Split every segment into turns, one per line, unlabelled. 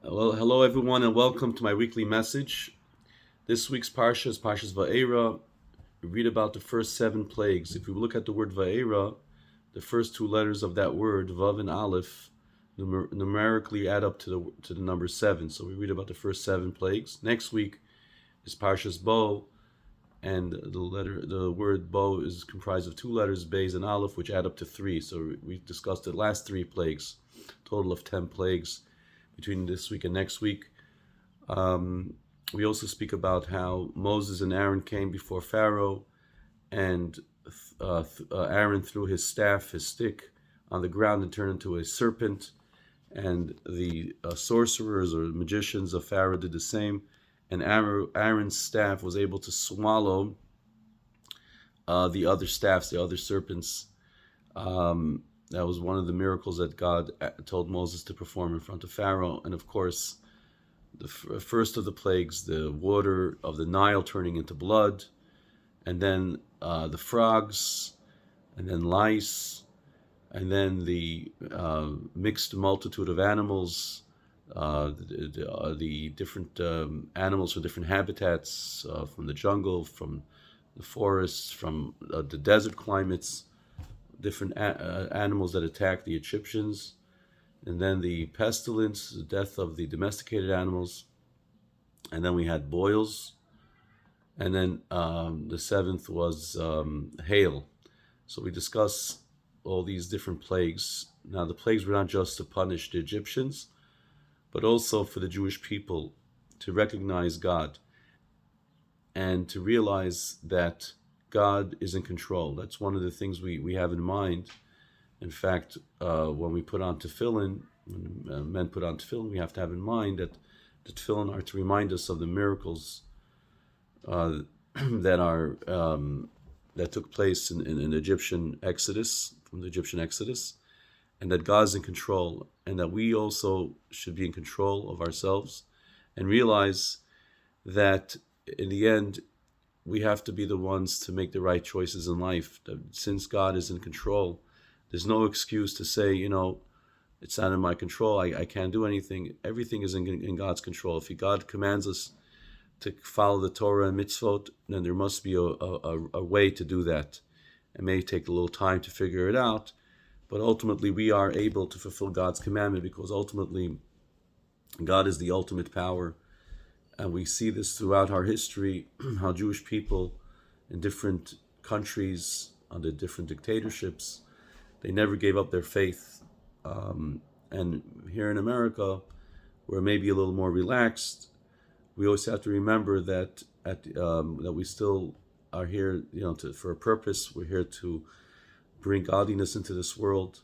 Well, hello everyone, and welcome to my weekly message. This week's parsha is Parshas Va'era. We read about the first seven plagues. If we look at the word Va'era, the first two letters of that word, Vav and Aleph, numerically add up to the number seven. So we read about the first seven plagues. Next week is Parshas Bo, and the word Bo is comprised of two letters, Beis and Aleph, which add up to three. So we discussed the last three plagues, total of 10 plagues between this week and next week. Um, we also speak about how Moses and Aaron came before Pharaoh, and Aaron threw his staff, his stick, on the ground and turned into a serpent. And the sorcerers or magicians of Pharaoh did the same. And Aaron's staff was able to swallow the other staffs, the other serpents. That was one of the miracles that God told Moses to perform in front of Pharaoh. And of course, the first of the plagues, the water of the Nile turning into blood, and then the frogs, and then lice, and then the mixed multitude of animals, the different animals from different habitats, from the jungle, from the forests, from the desert climates, different animals that attacked the Egyptians, and then the pestilence, the death of the domesticated animals, and then we had boils, and then the seventh was hail. So we discuss all these different plagues. Now, the plagues were not just to punish the Egyptians, but also for the Jewish people to recognize God and to realize that God is in control. That's one of the things we have in mind. In fact, when we put on tefillin, when men put on tefillin, we have to have in mind that the tefillin are to remind us of the miracles uh, that took place in the Egyptian Exodus, from the Egyptian Exodus, and that God's in control, and that we also should be in control of ourselves, and realize that in the end we have to be the ones to make the right choices in life. That since God is in control, there's no excuse to say, it's not in my control. I can't do anything. Everything is in God's control. If God commands us to follow the Torah and mitzvot, then there must be a way to do that. It may take a little time to figure it out, but ultimately we are able to fulfill God's commandment, because ultimately God is the ultimate power. And we see this throughout our history, how Jewish people in different countries, under different dictatorships, they never gave up their faith. And here in America, we're maybe a little more relaxed, we always have to remember that that we still are here, for a purpose. We're here to bring godliness into this world,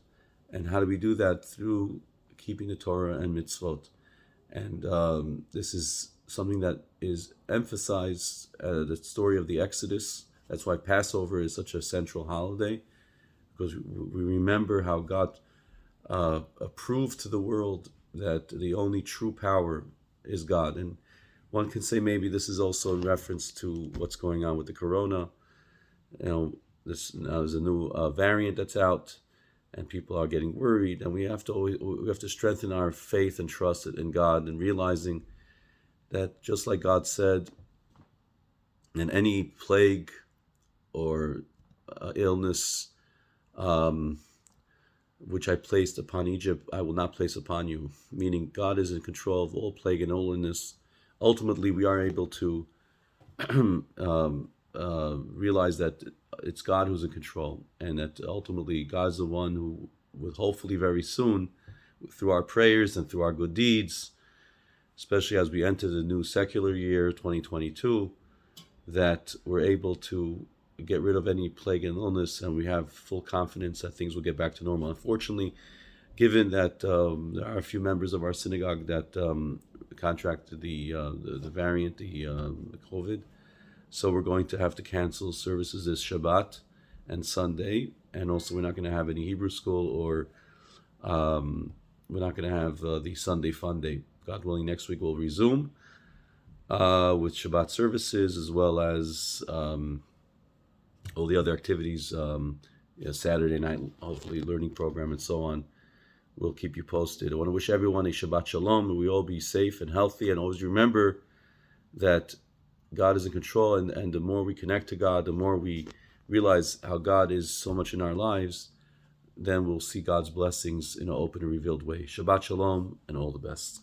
and how do we do that? Through keeping the Torah and mitzvot. And this is something that is emphasized, the story of the Exodus. That's why Passover is such a central holiday, because we remember how God proved to the world that the only true power is God. And one can say maybe this is also in reference to what's going on with the corona. Now there's a new variant that's out, and people are getting worried. And we have to strengthen our faith and trust in God, and realizing that just like God said, in any plague or illness which I placed upon Egypt, I will not place upon you. Meaning, God is in control of all plague and all illness. Ultimately, we are able to realize that it's God who's in control, and that ultimately God's the one who will hopefully very soon, through our prayers and through our good deeds, especially as we enter the new secular year 2022, that we're able to get rid of any plague and illness, and we have full confidence that things will get back to normal. Unfortunately, given that there are a few members of our synagogue that contracted the variant, the COVID, so we're going to have to cancel services this Shabbat and Sunday, and also we're not going to have any Hebrew school, or we're not going to have the Sunday Fun Day. God willing, next week we'll resume with Shabbat services, as well as all the other activities, Saturday night, hopefully learning program and so on. we'll keep you posted. I want to wish everyone a Shabbat Shalom, and we all be safe and healthy, and always remember that God is in control, and the more we connect to God, the more we realize how God is so much in our lives, then we'll see God's blessings in an open and revealed way. Shabbat Shalom, and all the best.